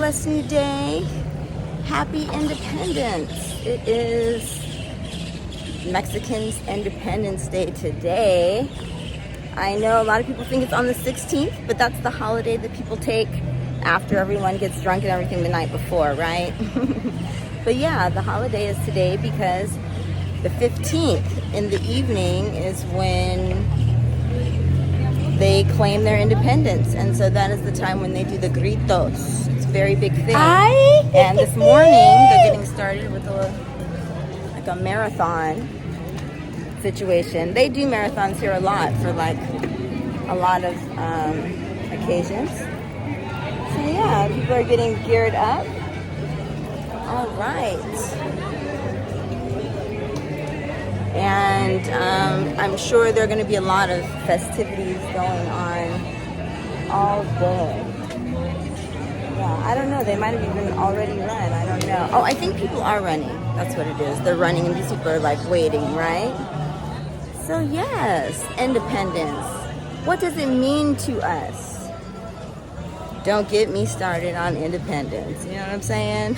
blessed new day. Happy Independence. It is Mexicans' Independence Day today. I know a lot of people think it's on the 16th, but that's the holiday that people take after everyone gets drunk and everything the night before, right? But yeah, the holiday is today because the 15th in the evening is when they claim their independence, and so that is the time when they do the gritos. It's a very big thing. And this morning they're getting started with a marathon situation. They do marathons here a lot for like a lot of occasions. So yeah, people are getting geared up. All right. And I'm sure there are going to be a lot of festivities going on all day. Yeah, I don't know. They might have even already run. I don't know. Oh, I think people are running. That's what it is. They're running and these people are like waiting, right? So yes, independence. What does it mean to us? Don't get me started on independence. You know what I'm saying?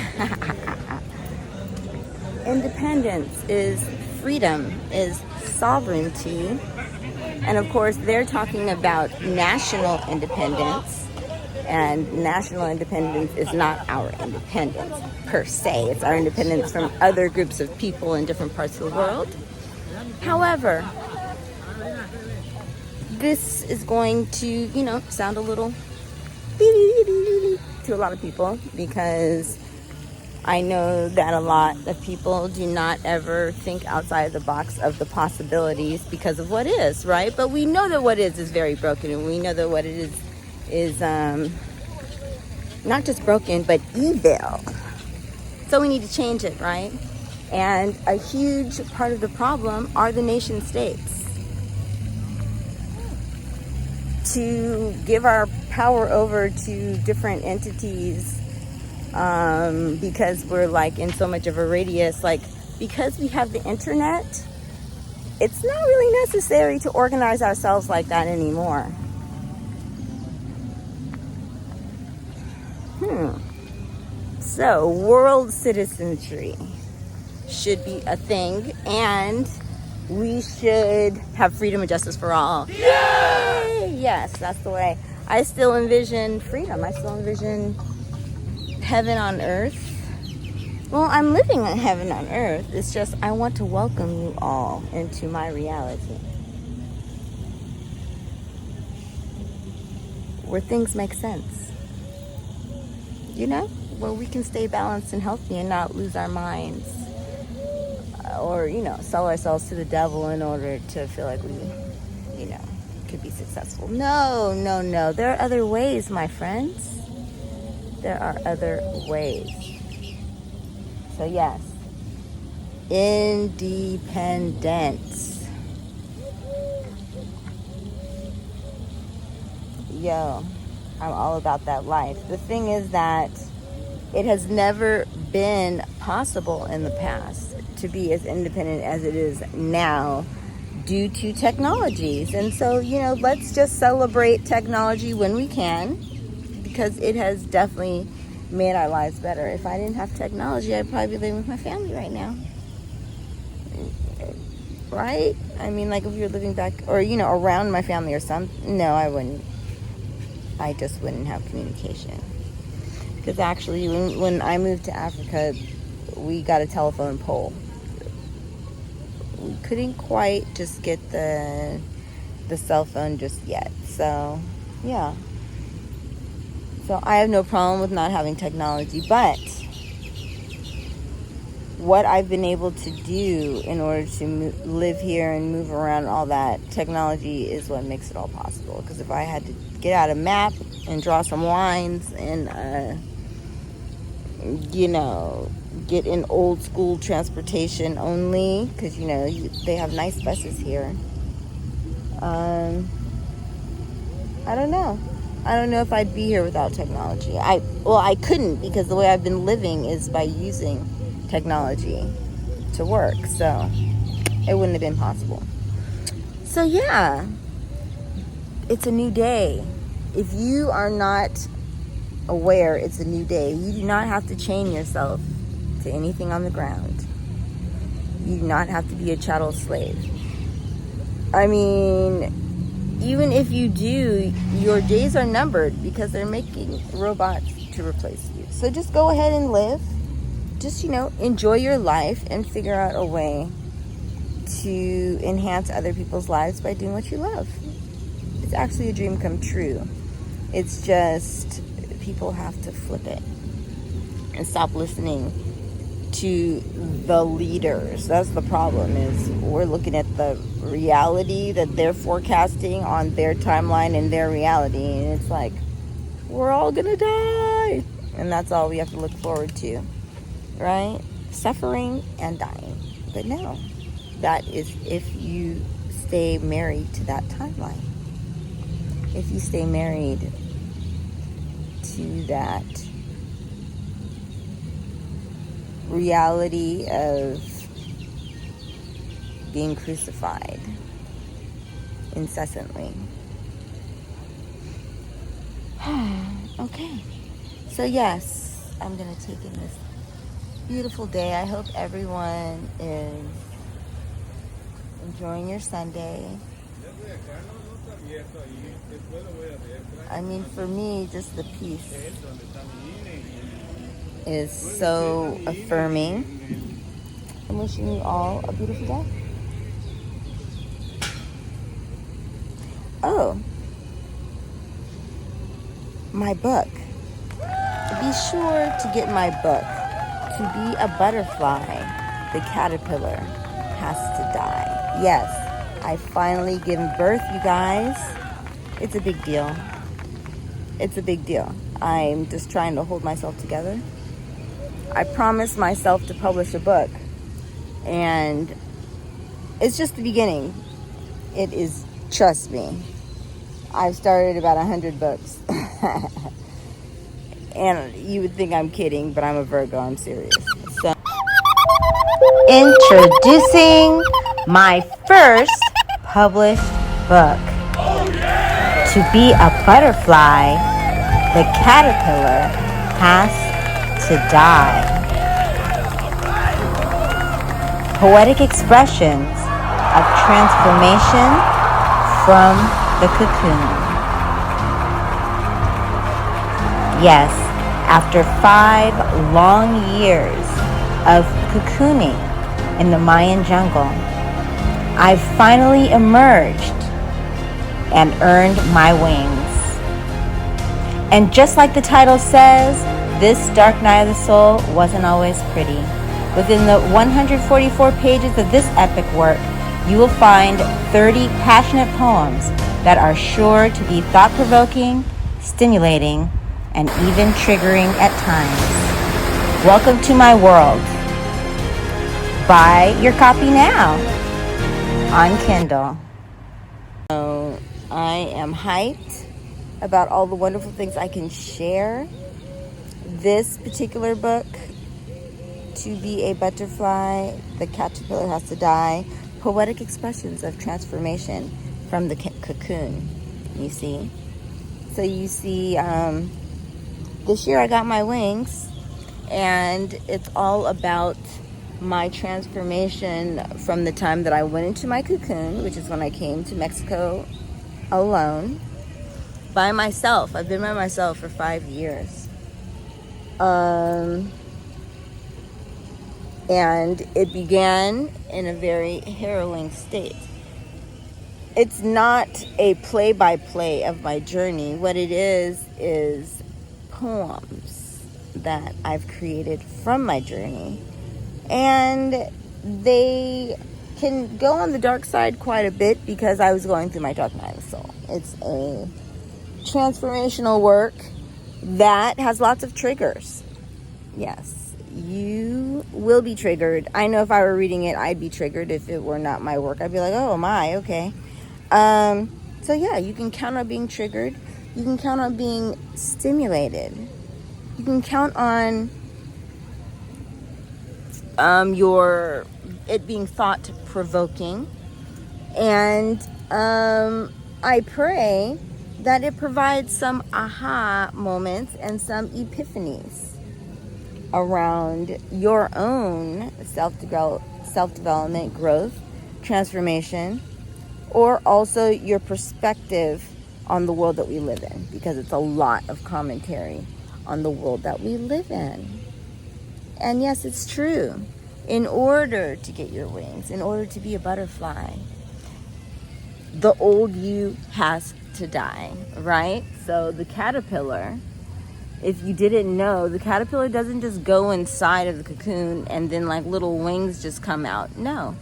Independence is freedom, is sovereignty. And of course, they're talking about national independence. And national independence is not our independence per se. It's our independence from other groups of people in different parts of the world. However, this is going to, sound a little to a lot of people, because I know that a lot of people do not ever think outside the box of the possibilities because of what is, right? But we know that what is very broken, and we know that what it is not just broken, but evil. So we need to change it, right? And a huge part of the problem are the nation states. To give our power over to different entities, because we're like in so much of a radius, like because we have the internet, it's not really necessary to organize ourselves like that anymore. So world citizenry should be a thing, and we should have freedom and justice for all. Yay! Yes, that's the way. I still envision freedom. I still envision heaven on earth. Well, I'm living on heaven on earth. It's just I want to welcome you all into my reality, where things make sense. Where we can stay balanced and healthy and not lose our minds, or sell ourselves to the devil in order to feel like we could be successful. No, there are other ways, my friends. There are other ways. So yes, independence. Yo, I'm all about that life. The thing is that it has never been possible in the past to be as independent as it is now due to technologies. And so, let's just celebrate technology when we can, because it has definitely made our lives better. If I didn't have technology, I'd probably be living with my family right now. Right? I mean, like if you're living back or, around my family or something. No, I wouldn't. I just wouldn't have communication. Because actually, when I moved to Africa, we got a telephone pole. We couldn't quite just get the cell phone just yet. So, yeah. So I have no problem with not having technology. But what I've been able to do in order to live here and move around and all that, technology is what makes it all possible. Because if I had to get out a map and draw some lines and get in old school transportation only, because they have nice buses here. I don't know if I'd be here without technology. I couldn't, because the way I've been living is by using technology to work, so it wouldn't have been possible. So yeah, it's a new day. If you are not aware it's a new day. You do not have to chain yourself to anything on the ground. You do not have to be a chattel slave. I mean, even if you do, your days are numbered because they're making robots to replace you. So just go ahead and live. Just, enjoy your life and figure out a way to enhance other people's lives by doing what you love. It's actually a dream come true. It's just people have to flip it and stop listening to the leaders. That's the problem, is we're looking at the reality that they're forecasting on their timeline and their reality, and it's like, we're all gonna die, and that's all we have to look forward to, right? Suffering and dying. But no, that is if you stay married to that timeline. If you stay married to that reality of being crucified incessantly. Okay. So yes, I'm going to take in this beautiful day. I hope everyone is enjoying your Sunday. I mean, for me, just the peace is so affirming. I'm wishing you all a beautiful day. Oh, my book. Be sure to get my book. To be a butterfly, the caterpillar has to die. Yes, I finally given birth, you guys. It's a big deal. It's a big deal. I'm just trying to hold myself together. I promised myself to publish a book, and it's just the beginning. It is, trust me, I've started about 100 books. And you would think I'm kidding, but I'm a Virgo, I'm serious. So, introducing my first published book. To be a butterfly, the caterpillar has to die. Poetic expressions of transformation from the cocoon. Yes, after 5 long years of cocooning in the Mayan jungle, I finally emerged and earned my wings. And just like the title says, this dark night of the soul wasn't always pretty. Within the 144 pages of this epic work, you will find 30 passionate poems that are sure to be thought-provoking, stimulating, and even triggering at times. Welcome to my world. Buy your copy now on Kindle. So I am hyped about all the wonderful things I can share. This particular book, To Be a Butterfly, the Caterpillar Has to Die, Poetic Expressions of Transformation from the Cocoon, you see. So you see, this year I got my wings, and it's all about my transformation from the time that I went into my cocoon, which is when I came to Mexico alone, by myself. I've been by myself for 5 years. And it began in a very harrowing state. It's not a play-by-play of my journey. What it is poems that I've created from my journey. And they can go on the dark side quite a bit because I was going through my dark night of the soul. It's a transformational work that has lots of triggers. Yes, you will be triggered. I know if I were reading it, I'd be triggered if it were not my work. I'd be like, oh my, okay. So yeah, you can count on being triggered. You can count on being stimulated. You can count on it being thought-provoking. And I pray that it provides some aha moments and some epiphanies around your own self-development, growth, transformation, or also your perspective on the world that we live in, because it's a lot of commentary on the world that we live in. And yes, it's true. In order to get your wings, in order to be a butterfly, the old you has to die, right? So the caterpillar, if you didn't know, the caterpillar doesn't just go inside of the cocoon and then like little wings just come out. No.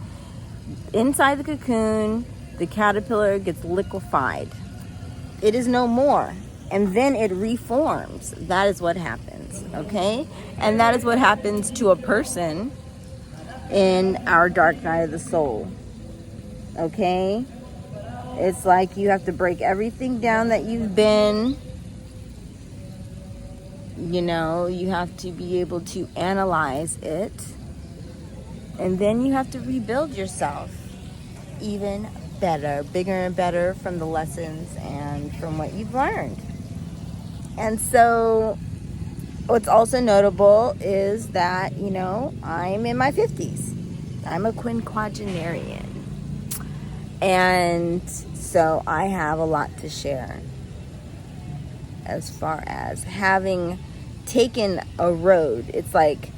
Inside the cocoon, the caterpillar gets liquefied. It is no more. And then it reforms. That is what happens, okay? And that is what happens to a person in our dark night of the soul, okay? It's like you have to break everything down that you've been. You know, you have to be able to analyze it. And then you have to rebuild yourself even better, bigger and better from the lessons and from what you've learned. And so what's also notable is that, you know, I'm in my 50s. I'm a quinquagenarian. And so I have a lot to share as far as having taken a road. It's like,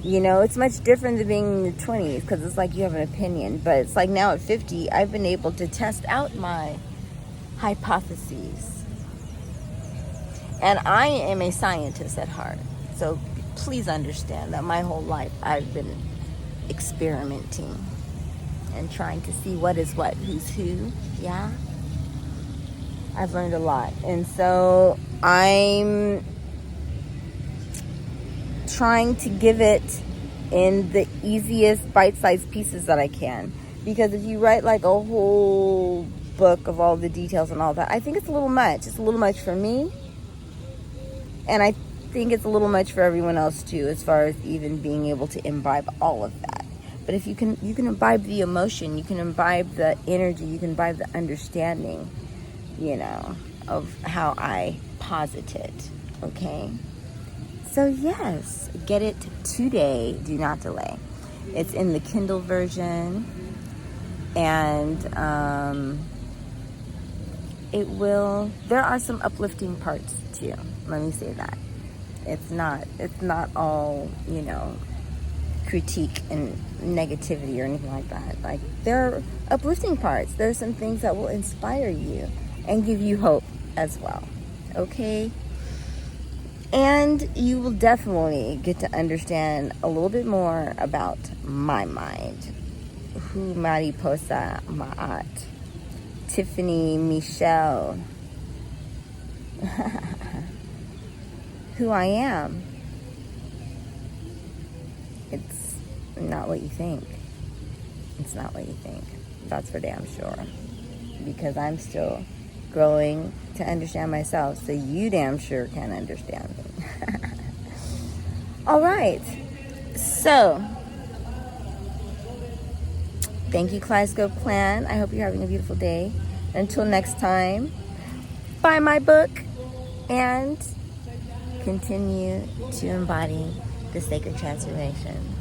you know, it's much different than being in your 20s, because it's like you have an opinion. But it's like now at 50, I've been able to test out my hypotheses. And I am a scientist at heart. So please understand that my whole life I've been experimenting and trying to see what is what, who's who, yeah? I've learned a lot. And so I'm trying to give it in the easiest bite-sized pieces that I can. Because if you write like a whole book of all the details and all that, I think it's a little much. It's a little much for me. And I think it's a little much for everyone else too, as far as even being able to imbibe all of that. But if you can imbibe the emotion, you can imbibe the energy, you can imbibe the understanding, you know, of how I posit it, okay? So yes, get it today, do not delay. It's in the Kindle version, and there are some uplifting parts too. Let me say that. It's not all, you know, critique and negativity or anything like that. Like, there are uplifting parts. There are some things that will inspire you and give you hope as well. Okay? And you will definitely get to understand a little bit more about my mind. Hu Mariposa Ma'at. Tiffany Michelle. Who I am. It's not what you think. It's not what you think. That's for damn sure. Because I'm still growing to understand myself, so you damn sure can understand me. All right. So, thank you, Kaleidoscope Clan. I hope you're having a beautiful day. Until next time, buy my book and continue to embody the sacred transformation.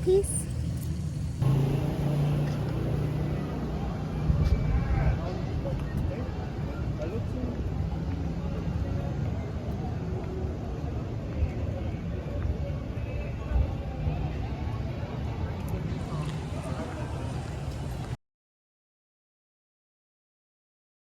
Peace.